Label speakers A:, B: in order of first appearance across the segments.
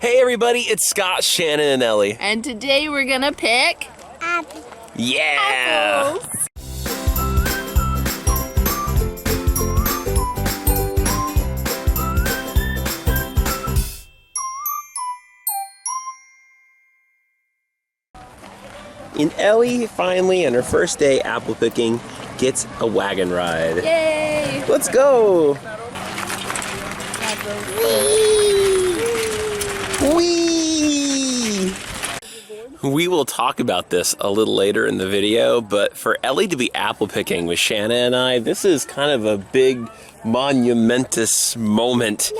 A: Hey everybody, it's Scott, Shannon, and Ellie.
B: And today we're gonna pick
C: Apples.
A: Yeah!
B: apples.
A: And Ellie finally, on her first day apple picking, gets a wagon ride.
B: Yay!
A: Let's go! Whee! We will talk about this a little later in the video, but for Ellie to be apple picking with Shanna and I, this is kind of a big, monumentous moment.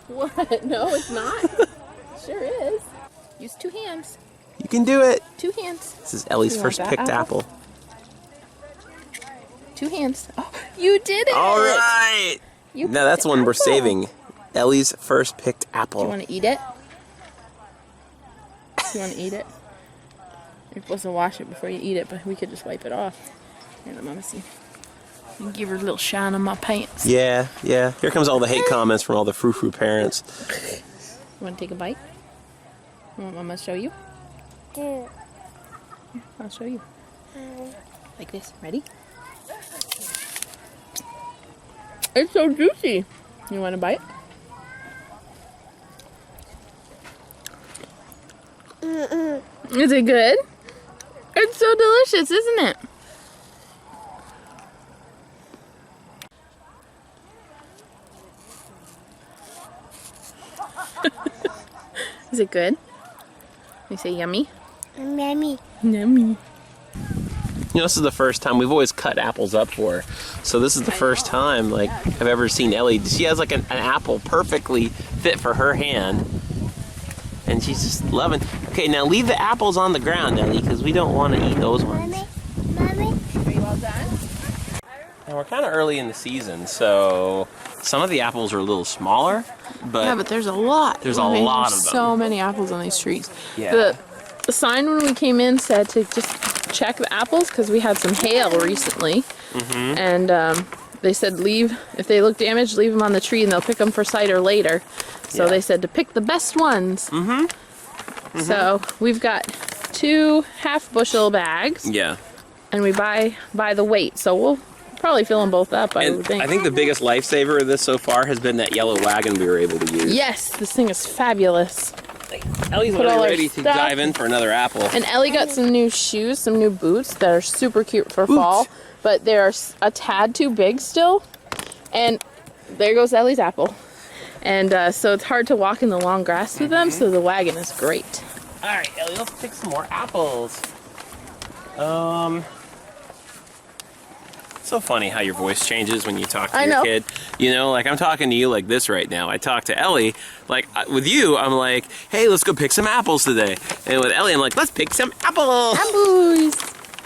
B: What? No, it's not. Sure is. Use two hands.
A: You can do it.
B: Two hands.
A: This is Ellie's
B: You want
A: first
B: that
A: picked apple.
B: Two hands. Oh, you did it!
A: All right.
B: You
A: Now that's
B: picked
A: one we're
B: apple.
A: saving. Ellie's first picked apple.
B: Do you want to eat it? You want to eat it? You're supposed to wash it before you eat it, but we could just wipe it off. Here, let Mama see. And give her a little shine on my pants.
A: Yeah. Here comes all the hate comments from all the frou-frou parents.
B: You want to take a bite? You want Mama to show you?
C: Two.
B: I'll show you. Like this. Ready? It's so juicy. You want a bite? Is it good? It's so delicious, isn't it? Is it good? You say yummy?
C: Mommy.
B: Yummy.
A: You know, this is the first time we've always cut apples up for her. So this is the first time like I've ever seen Ellie. She has like an apple perfectly fit for her hand. And she's just loving. Okay, now leave the apples on the ground, Ellie, because we don't want to eat those ones.
C: Mommy.
B: Are you all done?
A: And we're kind of early in the season, so some of the apples are a little smaller, but
B: Yeah, but there's a lot.
A: There's a lot of them.
B: So many apples on these trees.
A: Yeah.
B: The sign when we came in said to just check the apples because we had some hail recently. And they said if they look damaged, leave them on the tree and they'll pick them for cider later. So
A: Yeah.
B: they said to pick the best ones. So we've got 2 half-bushel bags,
A: yeah.
B: and we buy by the weight. So we'll probably fill them both up, I
A: And
B: would think.
A: I think the biggest lifesaver of this so far has been that yellow wagon we were able to use.
B: Yes, this thing is fabulous.
A: Ellie's
B: Put all our
A: already ready to
B: stuff.
A: dive in for another apple.
B: And Ellie got some new shoes, some new boots that are super cute for fall, but they're a tad too big still. And there goes Ellie's apple. And so it's hard to walk in the long grass with them, so the wagon is great.
A: All right, Ellie, let's pick some more apples. It's so funny how your voice changes when you talk to
B: I
A: your
B: know.
A: kid. You know, like I'm talking to you like this right now. I talk to Ellie, like with you, I'm like, hey, let's go pick some apples today. And with Ellie, I'm like, let's pick some apples.
B: Apples!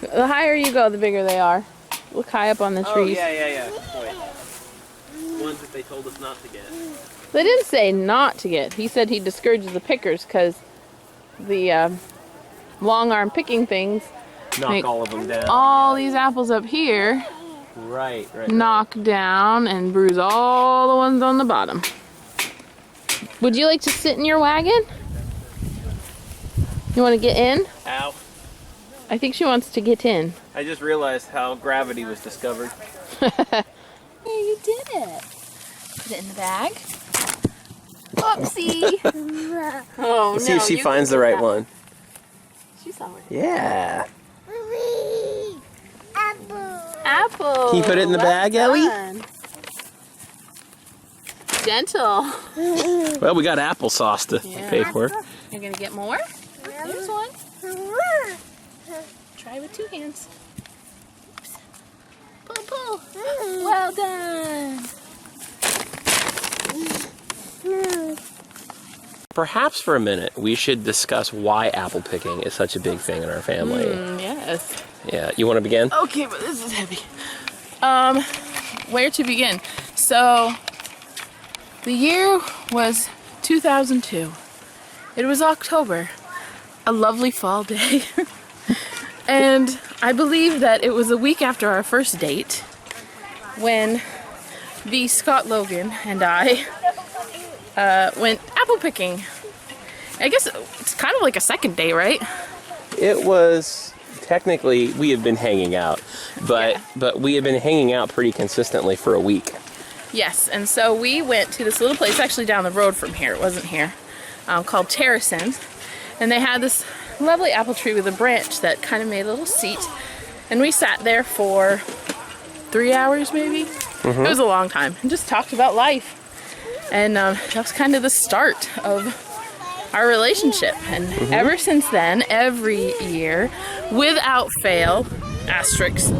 B: The higher you go, the bigger they are. Look high up on the trees.
A: Oh, yeah. Wait. Ones that they told us not to get.
B: They didn't say not to get. He said he discourages the pickers because the long arm picking things
A: Knock
B: make
A: all of them down.
B: all these apples up here
A: Right.
B: knock down and bruise all the ones on the bottom. Would you like to sit in your wagon? You want to get in?
A: Ow.
B: I think she wants to get in.
A: I just realized how gravity was discovered.
B: Hey, you did it. Put it in the bag. Oopsie. Oh,
A: Let's see if she finds the right one.
B: She saw it.
A: Yeah.
C: Mommy. Apple.
B: Apple.
A: Can you put it in the bag, Ellie?
B: Done. Gentle.
A: Well, we got applesauce to
B: Yeah.
A: pay for.
B: You're gonna get more? There's one. Try with 2 hands. Oops. Pull. Well done.
A: Perhaps for a minute, we should discuss why apple picking is such a big thing in our family.
B: Yes.
A: Yeah, you want to begin?
B: Okay, but this is heavy. Where to begin? So, the year was 2002. It was October, a lovely fall day. And I believe that it was a week after our first date when the Scott Logan and I went apple picking I guess it's kind of like a second day, right?
A: It was technically we had been hanging out, but we had been hanging out pretty consistently for a week.
B: Yes, and so we went to this little place actually down the road from here. It wasn't here, called Terracin, and they had this lovely apple tree with a branch that kind of made a little seat, and we sat there for 3 hours maybe. It was a long time, and just talked about life, and that was kind of the start of our relationship. And ever since then, every year, without fail, asterisks,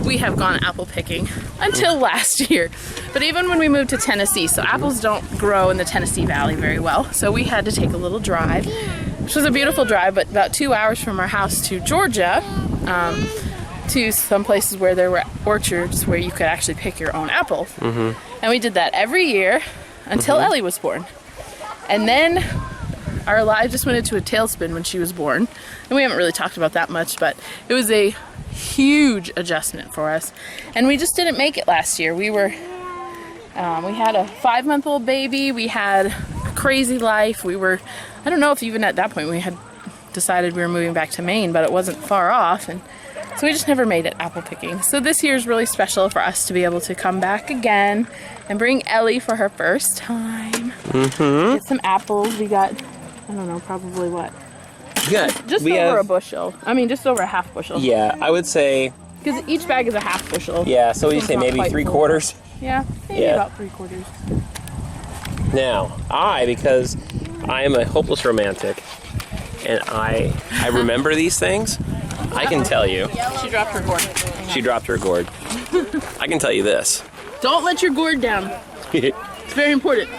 B: we have gone apple picking until last year. But even when we moved to Tennessee, so apples don't grow in the Tennessee Valley very well, so we had to take a little drive, which was a beautiful drive, but about 2 hours from our house to Georgia, to some places where there were orchards where you could actually pick your own apples. And we did that every year until Ellie was born. And then our lives just went into a tailspin when she was born. And we haven't really talked about that much, but it was a huge adjustment for us. And we just didn't make it last year. We had a 5-month-old baby. We had a crazy life. I don't know if even at that point we had decided we were moving back to Maine, but it wasn't far off. And so we just never made it apple picking. So this year is really special for us to be able to come back again and bring Ellie for her first time. Get some apples. We got, I don't know, probably what? Just over a bushel. I mean, just over a half bushel.
A: Yeah, I would say.
B: Because each bag is a half bushel.
A: Yeah, so you say maybe 3/4?
B: Yeah, maybe about 3/4.
A: Now, because I am a hopeless romantic, and I remember these things, I can tell you.
B: She dropped her gourd.
A: She dropped her gourd. I can tell you this.
B: Don't let your gourd down. It's very important.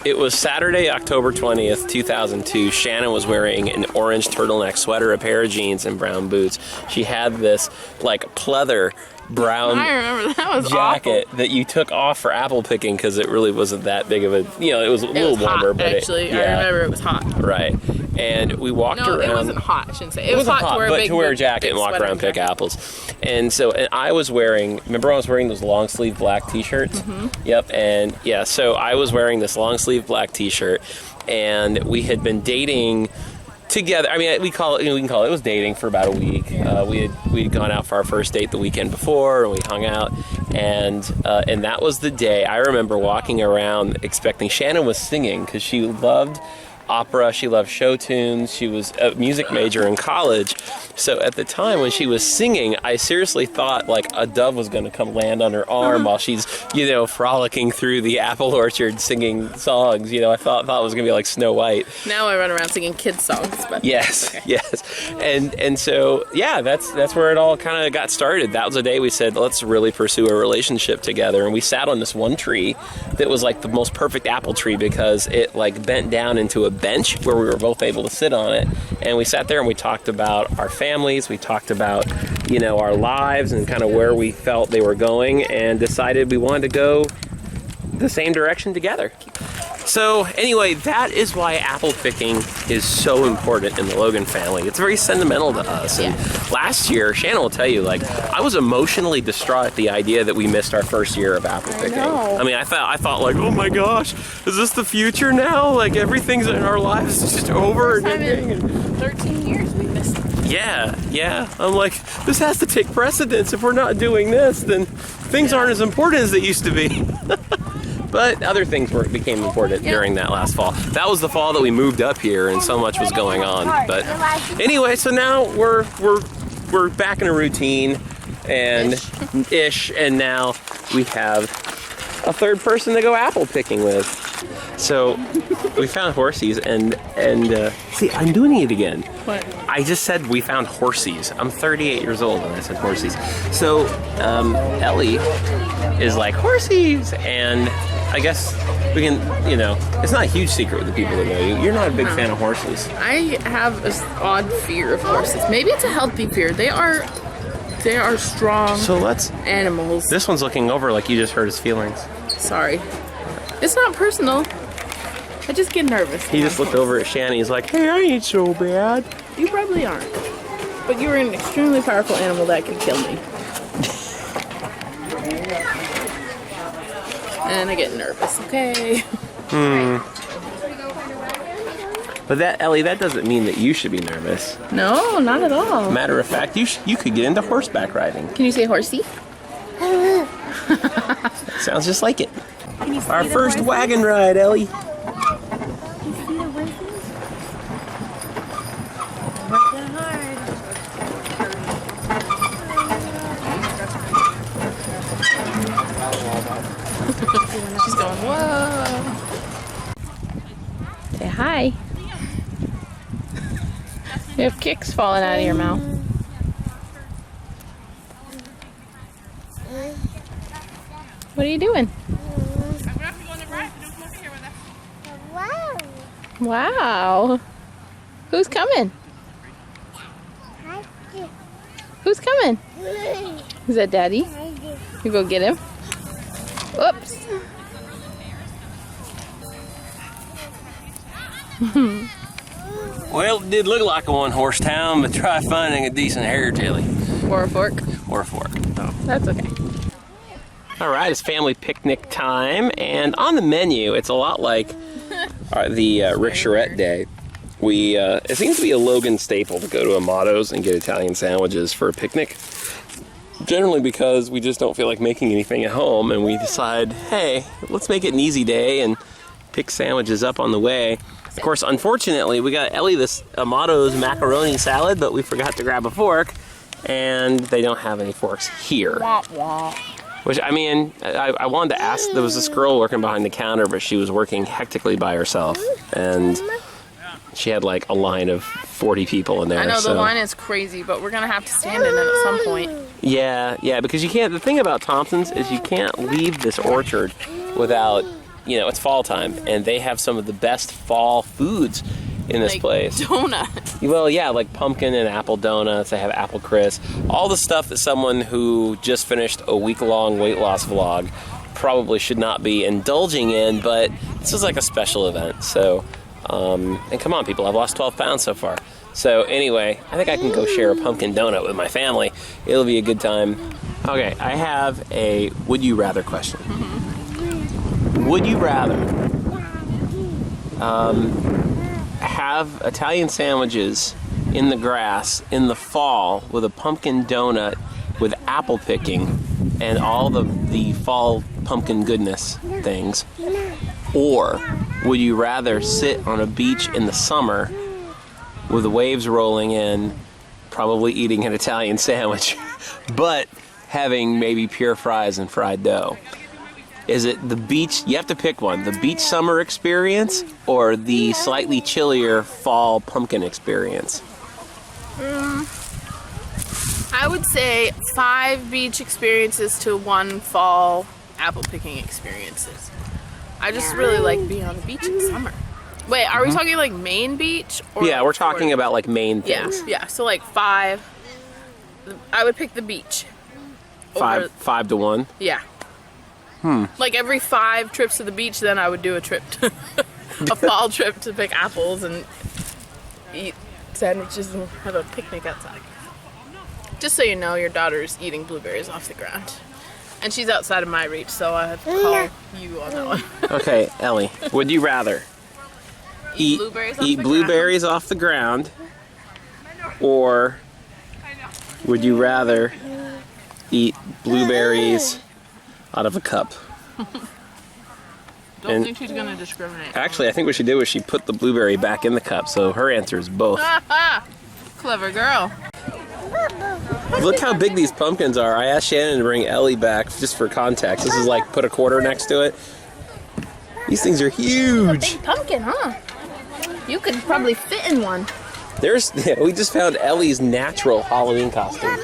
A: It was Saturday, October 20th, 2002. Shanon was wearing an orange turtleneck sweater, a pair of jeans, and brown boots. She had this, like, pleather brown
B: I remember that was
A: jacket
B: awful.
A: that you took off for apple picking because it really wasn't that big of a, it was a little warmer.
B: Hot,
A: but
B: actually.
A: I
B: remember it was hot.
A: Right. And we walked around.
B: No, it wasn't hot, I shouldn't say. It was
A: wasn't
B: hot
A: to wear a jacket and walk around and pick apples. And I was wearing, remember I was wearing those long sleeve black t-shirts? Yep. And yeah, so I was wearing this long sleeve black t-shirt, and we had been dating together. I mean, we can call it was dating for about a week. We'd gone out for our first date the weekend before, and we hung out, and that was the day. I remember walking around expecting Shanon was singing because she loved opera, she loved show tunes, she was a music major in college. So at the time when she was singing, I seriously thought like a dove was going to come land on her arm while she's, frolicking through the apple orchard singing songs. I thought it was going to be like Snow White.
B: Now I run around singing kids songs, but
A: yes,
B: okay.
A: Yes. And so, yeah, that's where it all kind of got started. That was the day we said, let's really pursue a relationship together. And we sat on this one tree that was like the most perfect apple tree because it like bent down into a bench where we were both able to sit on it, and we sat there and we talked about our families, we talked about our lives and kind of where we felt they were going, and decided we wanted to go the same direction together. So anyway, that is why apple picking is so important in the Logan family. It's very sentimental to us. And last year, Shanon will tell you, I was emotionally distraught at the idea that we missed our first year of apple picking. I mean, I thought like, oh my gosh, is this the future now? Like everything's in our lives is just over.
B: First time in 13 years we missed it.
A: Yeah. I'm like, this has to take precedence. If we're not doing this, then things aren't as important as they used to be. But other things became important during that last fall. That was the fall that we moved up here, and so much was going on. But anyway, so now we're back in a routine, and and now we have a third person to go apple picking with. So we found horsies, and see, I'm doing it again.
B: What?
A: I just said we found horsies. I'm 38 years old, and I said horsies. So Ellie is like horsies, and I guess we can, it's not a huge secret with the people that know you. You're not a big fan of horses.
B: I have this odd fear of horses. Maybe it's a healthy fear. They are strong animals.
A: This one's looking over like you just hurt his feelings.
B: Sorry. It's not personal. I just get nervous.
A: He just looked over at Shanon. He's like, hey, I ain't so bad.
B: You probably aren't. But you're an extremely powerful animal that can kill me. And I get nervous, okay?
A: But But that, Ellie, that doesn't mean that you should be nervous.
B: No, not at all.
A: Matter of fact, you could get into horseback riding.
B: Can you say horsey?
A: Sounds just like it. Our first wagon ride, Ellie.
B: She's going, whoa. Say hi. You have kicks falling out of your mouth. What are you doing?
C: Wow.
B: Wow. Who's coming? Who's coming? Is that Daddy? You go get him. Oops.
A: Well, it did look like a one-horse town, but try finding a decent hair, Ellie.
B: Or a fork.
A: Or a fork.
B: Oh, that's okay.
A: All right, it's family picnic time, and on the menu, it's a lot like the Rick Charette Day. It seems to be a Logan staple to go to Amato's and get Italian sandwiches for a picnic. Generally because we just don't feel like making anything at home, and we decide, hey, let's make it an easy day and pick sandwiches up on the way. Of course, unfortunately, we got Ellie this Amato's macaroni salad, but we forgot to grab a fork, and they don't have any forks here. Which, I mean, I wanted to ask, there was this girl working behind the counter, but she was working hectically by herself, and she had like a line of 40 people in there.
B: I know
A: so.
B: the line is crazy, but we're gonna have to stand in it at some point.
A: Yeah, because you can't, the thing about Thompson's is you can't leave this orchard without, you know, it's fall time, and they have some of the best fall foods in this place.
B: Donut.
A: Well, yeah, like pumpkin and apple donuts. They have apple crisp. All the stuff that someone who just finished a week-long weight loss vlog probably should not be indulging in, but this is like a special event. So, and come on, people, I've lost 12 pounds so far. So anyway, I think I can go share a pumpkin donut with my family. It'll be a good time. Okay, I have a would you rather question. Would you rather have Italian sandwiches in the grass in the fall with a pumpkin donut with apple picking and all the fall pumpkin goodness things? Or would you rather sit on a beach in the summer with the waves rolling in, probably eating an Italian sandwich, but having maybe pure fries and fried dough? Is it the beach, you have to pick one, the beach summer experience or the slightly chillier fall pumpkin experience?
B: I would say 5 beach experiences to 1 fall apple picking experiences. I just really like being on the beach in summer. Wait, are we talking like Maine beach? Or
A: Yeah,
B: like
A: we're talking
B: Florida?
A: about like Maine things.
B: Yeah, so like 5. I would pick the beach. over-
A: 5 to 1.
B: Yeah. Like every 5 trips to the beach, then I would do a trip to a fall trip to pick apples and eat sandwiches and have a picnic outside. Just so you know, your daughter's eating blueberries off the ground. And she's outside of my reach, so I have to call you on that one.
A: Okay, Ellie, would you rather eat blueberries off the ground, or would you rather eat blueberries out of a cup?
B: Don't think she's gonna discriminate.
A: Actually, I think what she did was she put the blueberry back in the cup, so her answer is both.
B: Clever girl.
A: Look how big these pumpkins are. I asked Shannon to bring Ellie back just for context. This is like put a quarter next to it. These things are huge.
B: Big pumpkin, huh? You could probably fit in one.
A: We just found Ellie's natural Halloween costume.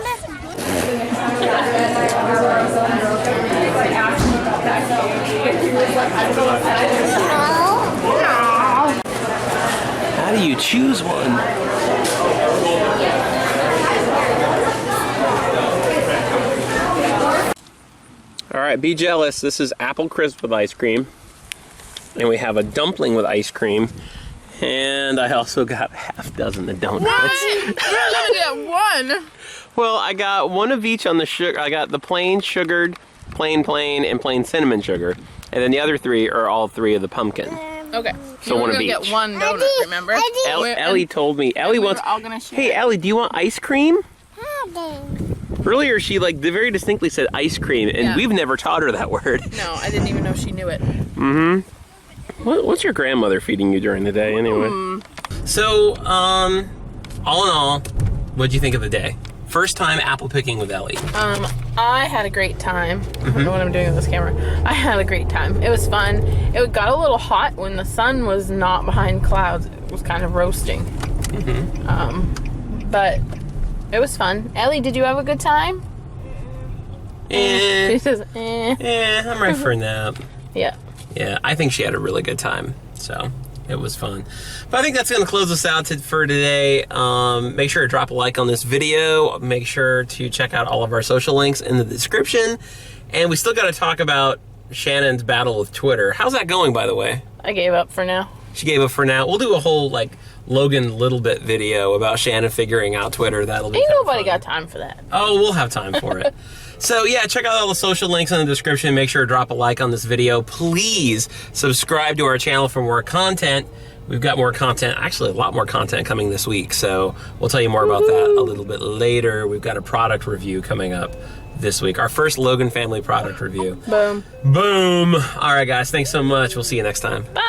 A: How do you choose one? All right, be jealous. This is apple crisp with ice cream. And we have a dumpling with ice cream. And I also got half dozen of donuts.
B: What? You're gonna get one.
A: Well, I got one of each on the sugar. I got the plain sugared, plain, and plain cinnamon sugar. And then the other 3 are all 3 of the pumpkin.
B: Okay.
A: So
B: you
A: wanna
B: were gonna
A: beach.
B: get one donut, remember?
A: Ellie told me. Ellie
B: we
A: wants.
B: were all gonna share.
A: Hey, Ellie, do you want ice cream?
C: Daddy.
A: Earlier, she like very distinctly said ice cream, and
B: Yeah.
A: we've never taught her that word.
B: No, I didn't even know she knew it.
A: What's your grandmother feeding you during the day, anyway? So, all in all, what'd you think of the day? First time apple picking with Ellie.
B: I had a great time. I don't know what I'm doing with this camera. I had a great time. It was fun. It got a little hot when the sun was not behind clouds. It was kind of roasting. But it was fun. Ellie, did you have a good time? She says,
A: I'm ready for a nap.
B: Yeah.
A: Yeah, I think she had a really good time, so it was fun. But I think that's going to close us out for today. Make sure to drop a like on this video. Make sure to check out all of our social links in the description. And we still got to talk about Shannon's battle with Twitter. How's that going, by the way?
B: I gave up for now.
A: She gave up for now. We'll do a whole, like, Logan little bit video about Shannon figuring out Twitter. That'll be
B: Ain't
A: kinda
B: nobody
A: fun.
B: got time for that.
A: Oh, we'll have time for it. So yeah, check out all the social links in the description. Make sure to drop a like on this video. Please subscribe to our channel for more content. We've got more content, actually a lot more content coming this week. So we'll tell you more about that a little bit later. We've got a product review coming up this week. Our first Logan family product review.
B: Boom.
A: Boom. All right, guys. Thanks so much. We'll see you next time.
B: Bye.